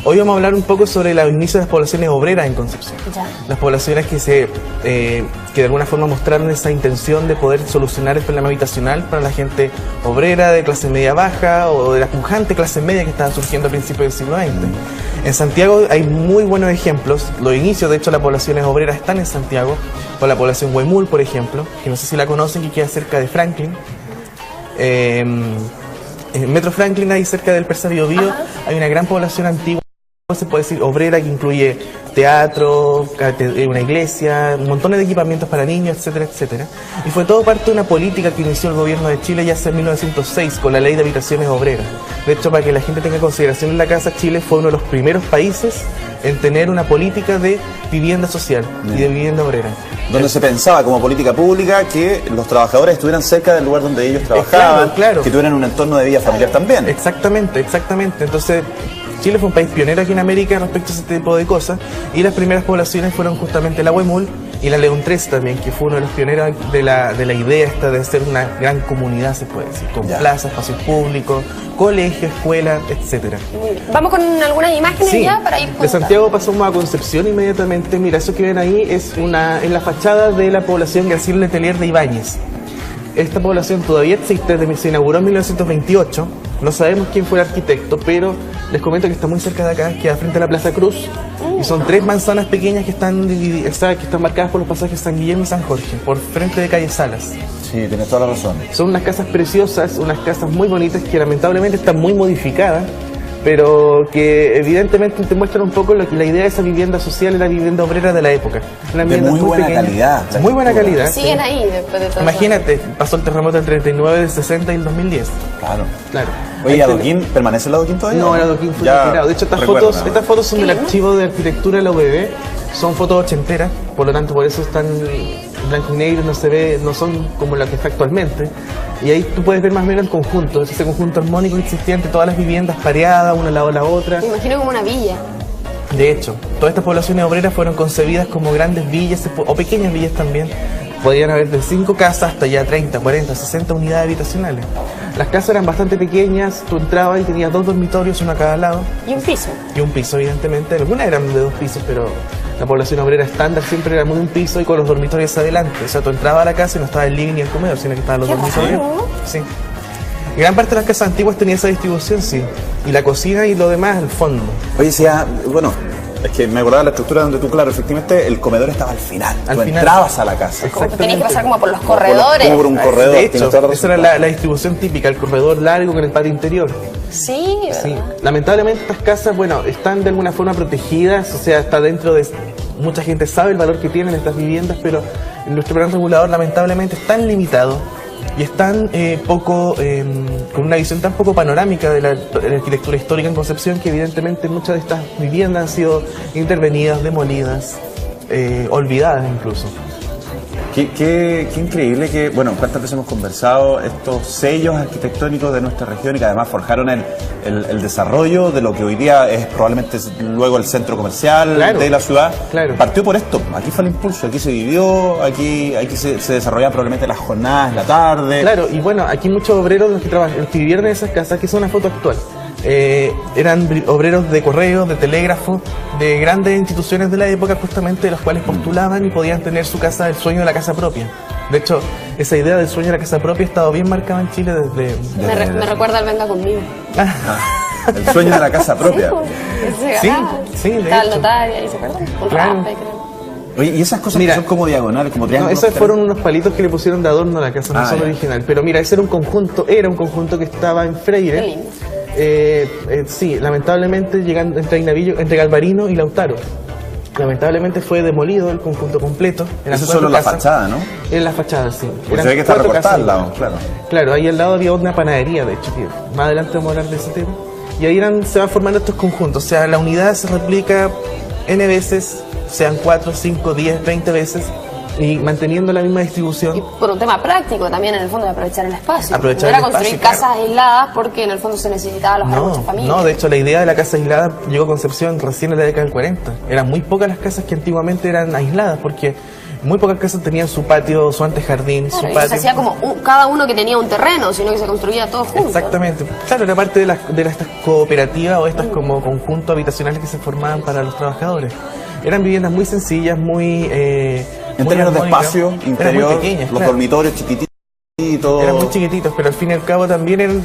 Hoy vamos a hablar un poco sobre los inicios de las poblaciones obreras en Concepción. Ya. Las poblaciones que de alguna forma mostraron esa intención de poder solucionar el problema habitacional para la gente obrera de clase media baja o de la pujante clase media que estaba surgiendo a principios del siglo XX. En Santiago hay muy buenos ejemplos. Los inicios, de hecho, las poblaciones obreras están en Santiago, con la población Huemul, por ejemplo, que no sé si la conocen, que queda cerca de Franklin. En Metro Franklin, ahí cerca del Persa Biobío, hay una gran población antigua, se puede decir obrera, que incluye teatro, una iglesia, un montón de equipamientos para niños, etcétera, etcétera. Y fue todo parte de una política que inició el gobierno de Chile ya hace 1906 con la Ley de Habitaciones Obreras. De hecho, para que la gente tenga consideración en la casa, Chile fue uno de los primeros países en tener una política de vivienda social y de vivienda obrera. Donde se pensaba como política pública que los trabajadores estuvieran cerca del lugar donde ellos trabajaban, claro. Que tuvieran un entorno de vida familiar también. Exactamente, exactamente. Entonces, Chile fue un país pionero aquí en América respecto a ese tipo de cosas, y las primeras poblaciones fueron justamente la Huemul y la León 3 también, que fue uno de los pioneros de la idea esta de ser una gran comunidad, se puede decir, con plazas, espacios públicos, colegios, escuelas, etcétera. Muy bien. Vamos con algunas imágenes ya para ir de Santiago pasamos a Concepción inmediatamente. Mira, eso que ven ahí es la fachada de la población García Letelier de Ibáñez. Esta población todavía existe, se inauguró en 1928, no sabemos quién fue el arquitecto, pero les comento que está muy cerca de acá, queda frente a la Plaza Cruz, y son 3 manzanas pequeñas que están marcadas por los pasajes San Guillermo y San Jorge, por frente de calle Salas. Sí, tienes toda la razón. Son unas casas preciosas, unas casas muy bonitas que lamentablemente están muy modificadas, pero que evidentemente te muestran un poco la idea de esa vivienda social y la vivienda obrera de la época. De muy buena calidad. Muy buena calidad. Siguen ahí después de todo. Imagínate, pasó el terremoto del 39, del 60 y el 2010. Claro. Oye, ¿el adoquín permanece el adoquín todavía? No, el adoquín fue retirado. De hecho, estas fotos son del archivo de arquitectura de la UBB. Son fotos ochenteras, por lo tanto, por eso están blanco y negro, no son como la que está actualmente. Y ahí tú puedes ver más o menos el conjunto, ese conjunto armónico que existía entre todas las viviendas pareadas, una al lado de la otra. Me imagino como una villa. De hecho, todas estas poblaciones obreras fueron concebidas como grandes villas o pequeñas villas también. Podían haber de 5 casas hasta ya 30, 40, 60 unidades habitacionales. Las casas eran bastante pequeñas, tú entrabas y tenías 2 dormitorios, uno a cada lado. Y un piso. Y un piso, evidentemente. Algunas eran de 2 pisos, pero la población obrera estándar siempre era de un piso y con los dormitorios adelante. O sea, tú entrabas a la casa y no estaba el living ni el comedor, sino que estaban los dormitorios. Raro. Sí. Y gran parte de las casas antiguas tenía esa distribución, sí. Y la cocina y lo demás al fondo. Oye, bueno, es que me acordaba la estructura donde tú, claro, efectivamente el comedor estaba al final. Tú entrabas a la casa. Tenías que pasar como por los corredores. Como por un corredor. De hecho, esa era la distribución típica, el corredor largo con el patio interior. Sí. Lamentablemente estas casas, están de alguna forma protegidas, o sea, está dentro de... Mucha gente sabe el valor que tienen estas viviendas, pero nuestro plan regulador lamentablemente es tan limitado y es tan con una visión tan poco panorámica de la arquitectura histórica en Concepción, que evidentemente muchas de estas viviendas han sido intervenidas, demolidas, olvidadas incluso. Qué increíble que, cuántas veces hemos conversado estos sellos arquitectónicos de nuestra región y que además forjaron el desarrollo de lo que hoy día es probablemente luego el centro comercial de la ciudad. Claro. Partió por esto, aquí fue el impulso, aquí se vivió, aquí se desarrollaban probablemente las jornadas, la tarde. Claro, y aquí muchos obreros los que vivieron en esas casas, que es una foto actual. Eran obreros de correo, de telégrafo, de grandes instituciones de la época, justamente, de los cuales postulaban y podían tener su casa, el sueño de la casa propia. De hecho, esa idea del sueño de la casa propia ha estado bien marcada en Chile desde... Me recuerda al Venga Conmigo. El sueño de la casa propia. Sí, de hecho. El notario, ¿se acuerdan? Claro. Oye, y esas cosas que son como diagonales, como triángulos. No, esos fueron unos palitos que le pusieron de adorno a la casa, no son original. Pero mira, ese era un conjunto que estaba en Freire. Qué lindo. Sí, lamentablemente llegando entre Galvarino y Lautaro. Lamentablemente fue demolido el conjunto completo. Eso es solo la fachada, ¿no? En la fachada, sí. Porque se ve que está recortada al lado, claro. Claro, ahí al lado había una panadería, de hecho, que más adelante vamos a hablar de ese tema. Y ahí se van formando estos conjuntos, o sea, la unidad se replica N veces, sean 4, 5, 10, 20 veces, y manteniendo la misma distribución. Y por un tema práctico también, en el fondo, de aprovechar el espacio. Aprovechar no era el espacio, construir casas aisladas porque en el fondo se necesitaba alojar a muchas familias. No, de hecho la idea de la casa aislada llegó a Concepción recién en la década del 40. Eran muy pocas las casas que antiguamente eran aisladas, porque Muy pocas casas tenían su patio, su antejardín, Claro, su y no patio. se hacía como cada uno que tenía un terreno, sino que se construía todo junto. Exactamente. Claro, era parte de estas cooperativas o estas como conjuntos habitacionales que se formaban para los trabajadores. Eran viviendas muy sencillas, muy... En términos de espacio interior, pequeñas, los dormitorios chiquititos. Eran muy chiquititos, pero al fin y al cabo también eran...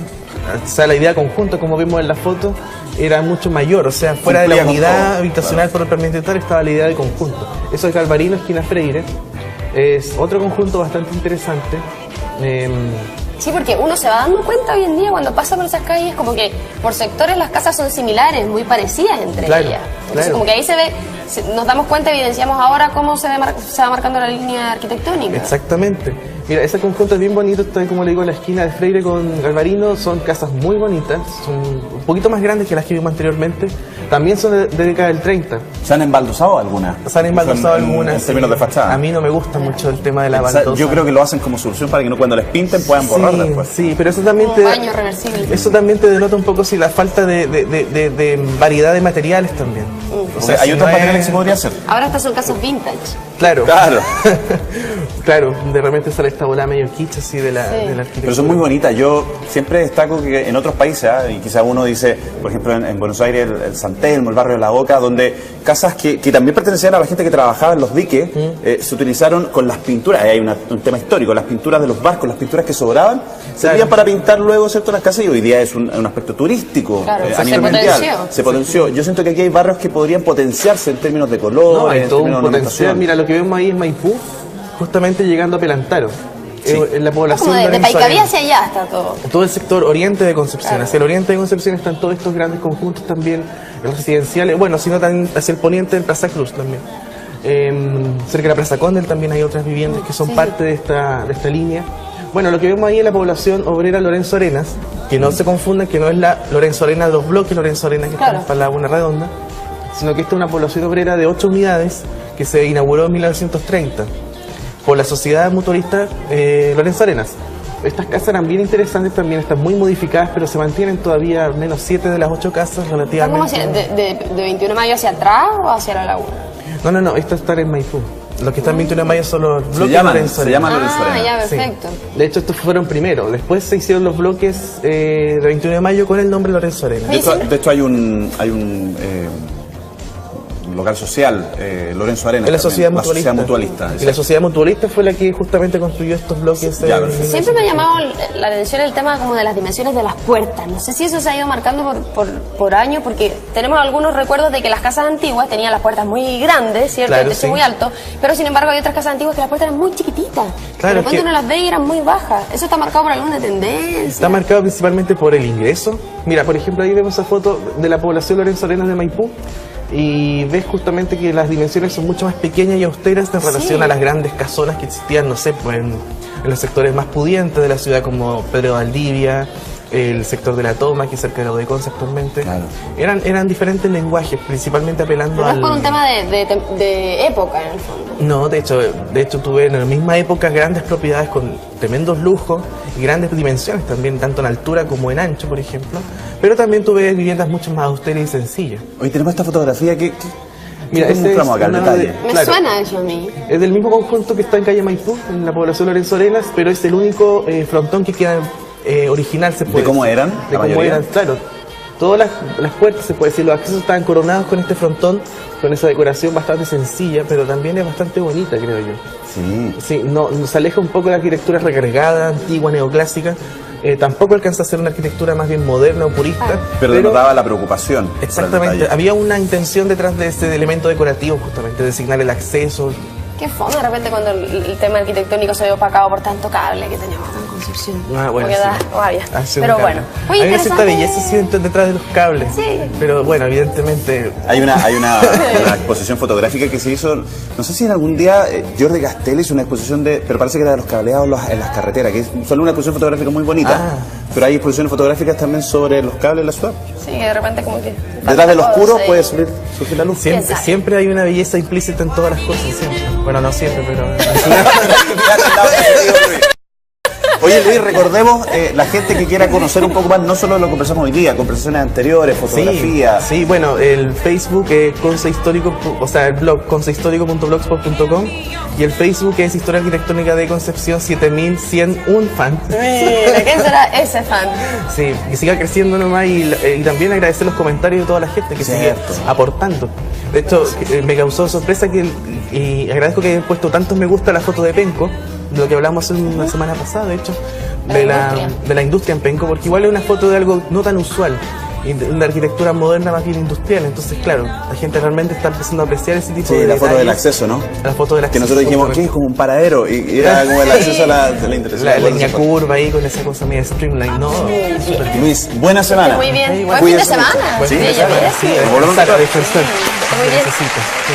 O sea, la idea conjunta, como vimos en la foto, era mucho mayor. O sea, fuera de la Cumplía con unidad todo, habitacional propiamente tal estaba la idea de conjunto. Eso es Galvarino, esquina Freire. Es otro conjunto bastante interesante. Sí, porque uno se va dando cuenta hoy en día cuando pasa por esas calles, como que por sectores las casas son similares, muy parecidas entre Claro, ellas. Entonces, claro. como que ahí se ve, nos damos cuenta, evidenciamos ahora cómo se va marcando la línea arquitectónica. Exactamente. Mira, ese conjunto es bien bonito, está como le digo en la esquina de Freire con Galvarino, son casas muy bonitas, son un poquito más grandes que las que vimos anteriormente, también son de década del 30. ¿Se han embaldosado algunas? Se han embaldosado algunas. En términos de fachada. A mí no me gusta mucho el tema de la O sea, baldosa. yo creo que lo hacen como solución para que no, cuando les pinten puedan borrar Sí, después. sí, pero eso también Un baño reversible. eso también te denota un poco si la falta de variedad de materiales también. O sea, hay si otros no materiales que es- se podría hacer. Ahora estas son casas vintage. Claro. Claro. Claro, de repente sale esta bola medio kitsch así de la, Sí. de la arquitectura. Pero son muy bonitas. Yo siempre destaco que en otros países, y quizá uno dice, por ejemplo, en Buenos Aires, el San Telmo, el barrio de La Boca, donde casas que también pertenecían a la gente que trabajaba en los diques, se utilizaron con las pinturas. Ahí hay un tema histórico, las pinturas de los barcos, las pinturas que sobraban, servían para pintar luego, ¿cierto?, las casas, y hoy día es un aspecto turístico Claro, a se nivel mundial. potenció. Se potenció. Yo siento que aquí hay barrios que podrían potenciarse en términos de color, No, hay en todo un términos de potencial. ornamentación. Mira, lo que vemos ahí es Maipú, justamente llegando a Pelantaro. Sí. En la población Como de Lorenzo Paicabía Arenas. hacia allá está todo. Todo el sector oriente de Concepción. Claro. Hacia el oriente de Concepción están todos estos grandes conjuntos también residenciales. Bueno, sino también hacia el poniente en Plaza Cruz también. Cerca de la Plaza Condel también hay otras viviendas que son Sí, parte de esta línea. Bueno, lo que vemos ahí es la población obrera Lorenzo Arenas, que no se confundan, que no es la Lorenzo Arenas, los bloques Lorenzo Arenas que Claro. están para la Laguna Redonda, sino que esta es una población obrera de 8 unidades que se inauguró en 1930 por la Sociedad Mutualista Lorenzo Arenas. Estas casas eran bien interesantes también, están muy modificadas, pero se mantienen todavía al menos 7 de las 8 casas ¿Están como relativamente. hacia- de 21 de mayo hacia atrás o hacia la laguna? No, estas están en Maipú. Los que están en 21 de mayo son los bloques llaman Lorenzo Arenas. Lorenzo Ah, Arenas. ya, Sí. perfecto. De hecho, estos fueron primero. Después se hicieron los bloques de 21 de mayo con el nombre Lorenzo Arenas. De hecho hay un local social, Lorenzo Arenas. Es la también, Sociedad la Mutualista. Sociedad Mutualista. Y la exacto. Sociedad Mutualista fue la que justamente construyó estos bloques. Ya, en perfecto. Siempre me ha llamado la atención el tema como de las dimensiones de las puertas. No sé si eso se ha ido marcando por año, porque tenemos algunos recuerdos de que las casas antiguas tenían las puertas muy grandes, ¿cierto? Claro, El techo sí. muy alto, pero sin embargo hay otras casas antiguas que las puertas eran muy chiquititas. Claro, de repente es que- uno las ve y eran muy bajas. ¿Eso está marcado por alguna tendencia? Está marcado principalmente por el ingreso. Mira, por ejemplo, ahí vemos esa foto de la población Lorenzo Arenas de Maipú y ves justamente que las dimensiones son mucho más pequeñas y austeras en relación a las grandes casonas que existían, no sé, pues en los sectores más pudientes de la ciudad como Pedro de Valdivia, el sector de La Toma, que es cerca de la Udeconce actualmente. Claro. Eran diferentes lenguajes, principalmente apelando Pero no es por un al... tema de época, en el fondo. No, de hecho tuve en la misma época grandes propiedades con tremendos lujos y grandes dimensiones también, tanto en altura como en ancho, por ejemplo. Pero también tuve viviendas mucho más austeras y sencillas. Hoy tenemos esta fotografía que Mira, ¿qué ese mostramos es acá, el una detalle? Me claro, suena eso a mí. es del mismo conjunto que está en calle Maipú, en la población Lorenzo Arenas, pero es el único frontón que queda original, se puede ¿De cómo decir. eran, De la cómo mayoría? eran, claro. Todas las puertas, se puede decir, los accesos estaban coronados con este frontón, con esa decoración bastante sencilla, pero también es bastante bonita, creo yo. Sí. Sí, nos aleja un poco de la arquitectura recargada, antigua, neoclásica. Tampoco alcanza a ser una arquitectura más bien moderna o purista. Pero denotaba la preocupación. por el Exactamente, detalle. había una intención detrás de ese elemento decorativo, justamente, designar el acceso. Qué fome de repente cuando el tema arquitectónico se ve opacado por tanto cable que teníamos en Concepción. Ah, bueno, Porque da sí. rabia. Hace Pero un bueno. cambio. Oye, Hay una cierta interesante. belleza siempre detrás de los cables. Sí. Pero bueno, evidentemente. Hay una exposición fotográfica que se hizo, no sé si en algún día Jordi Castell hizo una exposición pero parece que era de los cableados en las carreteras, que es solo una exposición fotográfica muy bonita, Ah. pero hay exposiciones fotográficas también sobre los cables en la ciudad. Sí, que de repente como que... Detrás del oscuro todo, sí. puede surgir la luz. Siempre, sabe? siempre hay una belleza implícita en todas las cosas, siempre. Bueno, no siempre, pero. Oye, Luis, recordemos la gente que quiera conocer un poco más, no solo lo que conversamos hoy día, conversaciones anteriores, fotografía. Sí, bueno, el Facebook es Conce Histórico, o sea, el blog concehistórico.blogspot.com, y el Facebook es Historia Arquitectónica de Concepción 7101 fan. Mira, ¿quién será ese fan? Sí, que siga creciendo nomás y también agradecer los comentarios de toda la gente que Cierto. sigue aportando. De hecho, me causó sorpresa y agradezco que hayan puesto tantos me gusta a la foto de Penco, de lo que hablamos una semana pasada, de hecho, de la industria en Penco, porque igual es una foto de algo no tan usual, y de una arquitectura moderna más bien industrial. Entonces, claro, la gente realmente está empezando a apreciar ese tipo de la detalles. foto del acceso, ¿no? La foto del acceso. Que nosotros dijimos, ¿qué? Es como un paradero. Y era como el acceso a la interesante. La línea curva ahí con esa cosa media streamline, ¿no? Súper bien. Luis, buena semana. Muy bien. Sí, Buen fin de cuídense semana. mucho. Buen fin de Sí, ya semana, ves. sí, Volvemos a descansar, estar. descansar. Muy bien. Necesito, sí.